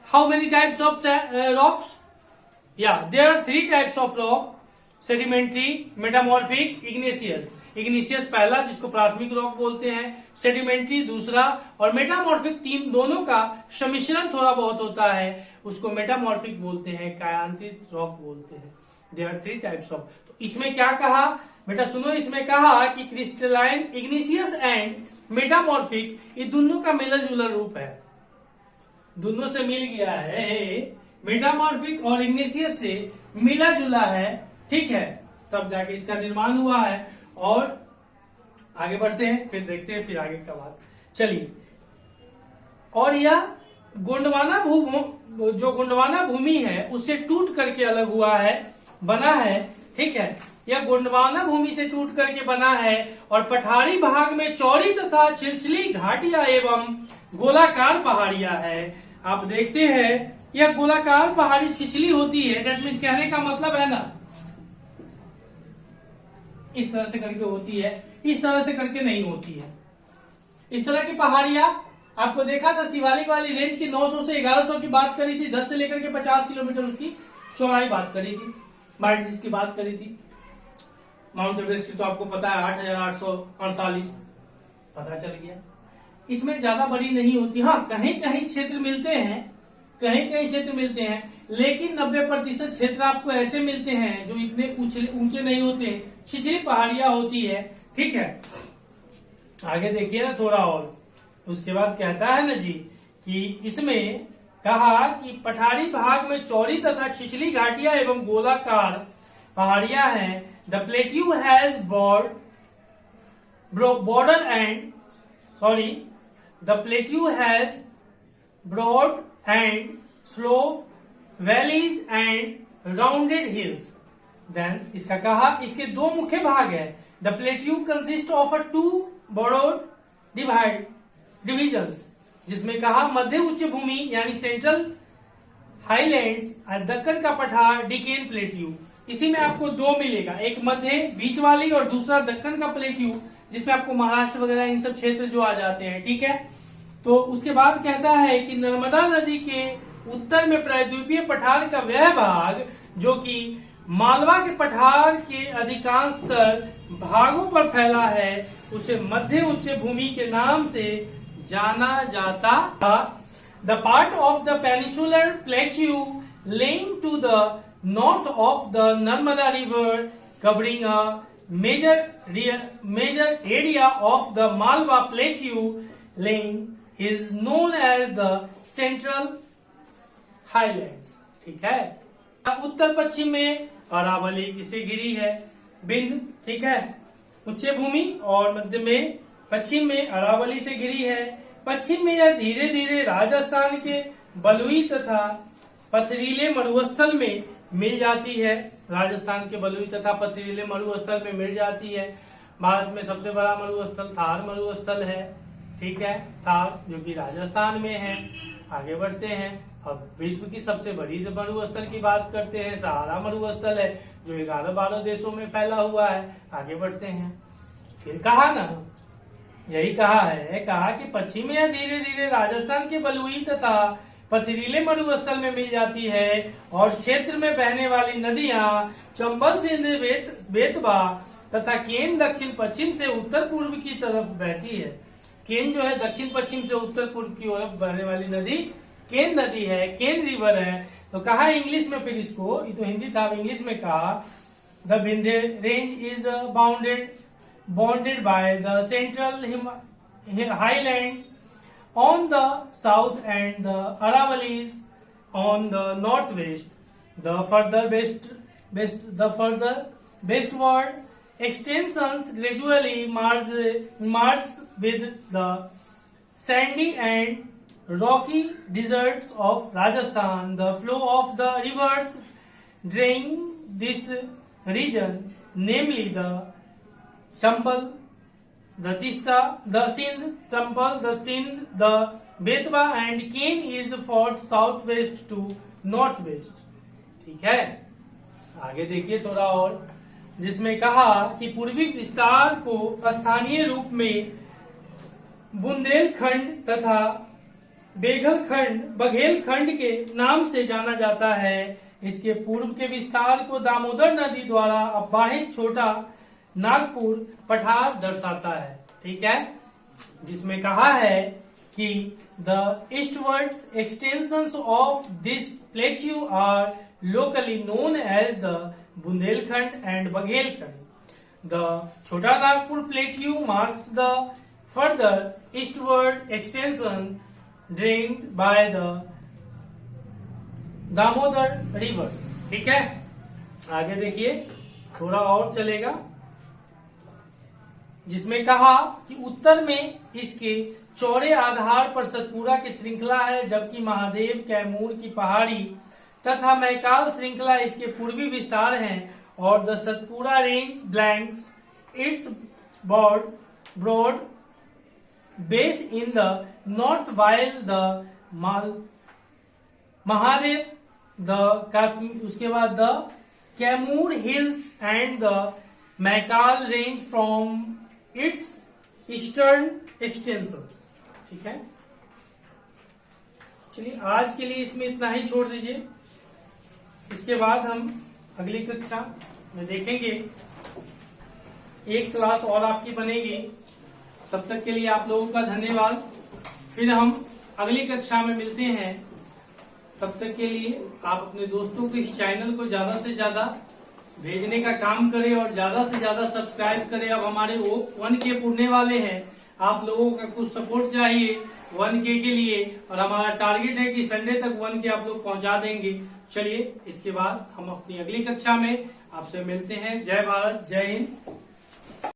how many types of rocks, या there are 3 types of rock, sedimentary, metamorphic, igneous. Igneous पहला जिसको प्राथमिक रॉक बोलते हैं, सेडिमेंट्री दूसरा, और मेटामॉर्फिक तीन, दोनों का सम्मिश्रण थोड़ा बहुत होता है, उसको मेटामॉर्फिक बोलते हैं, कायांतित रॉक बोलते हैं। There are 3 types of. तो इसमें क्या कहा बेटा, सुनो, इसमें कहा कि क्रिस्टलाइन, इग्नेशियस एंड मेटामॉर्फिक, ये दोनों का मिलन जुलन रूप है, दोनों से मिल गया है, मेटामॉर्फिक और इग्नेशियस से मिला जुला है। ठीक है, तब जाके इसका निर्माण हुआ है। और आगे बढ़ते हैं, फिर देखते हैं फिर आगे का बात। चलिए, और यह गोंडवाना जो गोंडवाना भूमि है उससे टूट करके अलग हुआ है, बना है। ठीक है, यह गोंडवाना भूमि से टूट करके बना है और पठारी भाग में चौड़ी तथा छिलछिली घाटियां एवं गोलाकार पहाड़ियां है। आप देखते हैं यह गोलाकार पहाड़ी छिछली होती है, डेट मीन्स कहने का मतलब है ना, इस तरह से करके होती है, इस तरह से करके नहीं होती है। इस तरह की पहाड़ियां आपको देखा था, शिवालिक वाली रेंज की 900 से 1100 की बात करी थी, 10 से लेकर के 50 किलोमीटर उसकी चौड़ाई बात करी थी, मार्टिस की बात करी थी। माउंट एवरेस्ट की तो आपको पता है 8,848, पता चल गया। इसमें ज्यादा बड़ी नहीं होती, हाँ कहीं कहीं क्षेत्र मिलते हैं, कहीं कहीं क्षेत्र मिलते हैं, लेकिन 90% क्षेत्र आपको ऐसे मिलते हैं जो इतने ऊंचे नहीं होते, छिछली पहाड़ियां होती है। ठीक है, आगे देखिए ना थोड़ा और, उसके बाद कहता है ना जी कि इसमें कहा कि पठारी भाग में चौड़ी तथा छिछली घाटियां एवं गोलाकार पहाड़ियां हैं। The plateau has border and the plateau has broad and slope valleys and rounded hills. Then इसका कहा इसके 2 मुख्य भाग है। The plateau consists of a 2 broad divisions, जिसमें कहा मध्य उच्च भूमि यानी सेंट्रल हाईलैंड्स और दक्कन का पठार डिकेन प्लेट्यू। इसी में आपको 2 मिलेगा, एक मध्य बीच वाली और दूसरा दक्कन का प्लेट्यू, जिसमें आपको महाराष्ट्र वगैरह इन सब क्षेत्र जो आ जाते हैं। ठीक है, तो उसके बाद कहता है कि नर्मदा नदी के उत्तर में प्रायद्वीपीय पठार का वह भाग जो कि मालवा के पठार के अधिकांश भागों पर फैला है, उसे मध्य उच्च भूमि के नाम से जाना जाता था। The part of the peninsular plateau lying to the north of the Narmada river covering a major area of the Malwa Plateau laying is known as the Central Highlands. ठीक है, उत्तर पश्चिम में अरावली से घिरी है बिंद, ठीक है, उच्च भूमि, और मध्य में पश्चिम में अरावली से घिरी है। पश्चिम में यह धीरे धीरे राजस्थान के बलुई तथा पथरीले मरुस्थल में मिल जाती है, राजस्थान के बलुई तथा पथरीले मरुस्थल में मिल जाती है। भारत में सबसे बड़ा मरुस्थल थार मरुस्थल है। ठीक है, थार जो कि राजस्थान में है। आगे बढ़ते हैं, अब विश्व की सबसे बड़ी मरुस्थल की बात करते हैं, सहारा मरुस्थल है जो 11-12 देशों में फैला हुआ है। आगे बढ़ते हैं, फिर कहा ना, यही कहा कि पश्चिम में धीरे धीरे राजस्थान के बलुई तथा पथरीले मरुस्थल में मिल जाती है और क्षेत्र में बहने वाली नदियां चंबल सिंध बेतवा तथा केन दक्षिण पश्चिम से उत्तर पूर्व की तरफ बहती है। केन जो है दक्षिण पश्चिम से उत्तर पूर्व की ओर बहने वाली नदी केन नदी है, केन रिवर है। तो कहा इंग्लिश में, फिर इसको, ये तो हिंदी था, इंग्लिश में कहा the Vindhya range is bounded by the central highland on the south and the Aravallis on the northwest. The further westward extensions gradually merge with the sandy and rocky deserts of Rajasthan. The flow of the rivers draining this region, namely the Chambal, the Tista, the Sindh, Chambal, the Sindh, the Betwa and Ken is for southwest to northwest। ठीक है, आगे देखिए थोड़ा और, जिसमें कहा कि पूर्वी विस्तार को स्थानीय रूप में बुंदेलखंड तथा बघेलखंड के नाम से जाना जाता है। इसके पूर्व के विस्तार को दामोदर नदी द्वारा अववाहित छोटा नागपुर पठार दर्शाता है। ठीक है, जिसमें कहा है कि the eastwards extensions of this plateau are locally known as the Bundelkhand and Baghelkhand. The Chota Nagpur plateau marks the further eastward extension drained by the Damodar river. ठीक है, आगे देखिए थोड़ा और चलेगा, जिसमें कहा कि उत्तर में इसके चौड़े आधार पर सतपुड़ा की श्रृंखला है, जबकि महादेव, कैमूर की पहाड़ी तथा मैकाल श्रृंखला इसके पूर्वी विस्तार हैं, और the Satpura range blanks its broad base in the north while the Mahadev the Kashmir, उसके बाद the Kaimur hills and the Maikal range from its eastern extensions. ठीक है, चलिए आज के लिए इसमें इतना ही छोड़ दीजिए। इसके बाद हम अगली कक्षा में देखेंगे, एक क्लास और आपकी बनेगी। तब तक के लिए आप लोगों का धन्यवाद। फिर हम अगली कक्षा में मिलते हैं। तब तक के लिए आप अपने दोस्तों को इस चैनल को ज्यादा से ज्यादा भेजने का काम करें और ज्यादा से ज्यादा सब्सक्राइब करें। अब हमारे 1K पुरने वाले हैं, आप लोगों का कुछ सपोर्ट चाहिए 1K के लिए, और हमारा टारगेट है कि संडे तक 1K आप लोग पहुंचा देंगे। चलिए, इसके बाद हम अपनी अगली कक्षा में आपसे मिलते हैं। जय भारत, जय हिंद।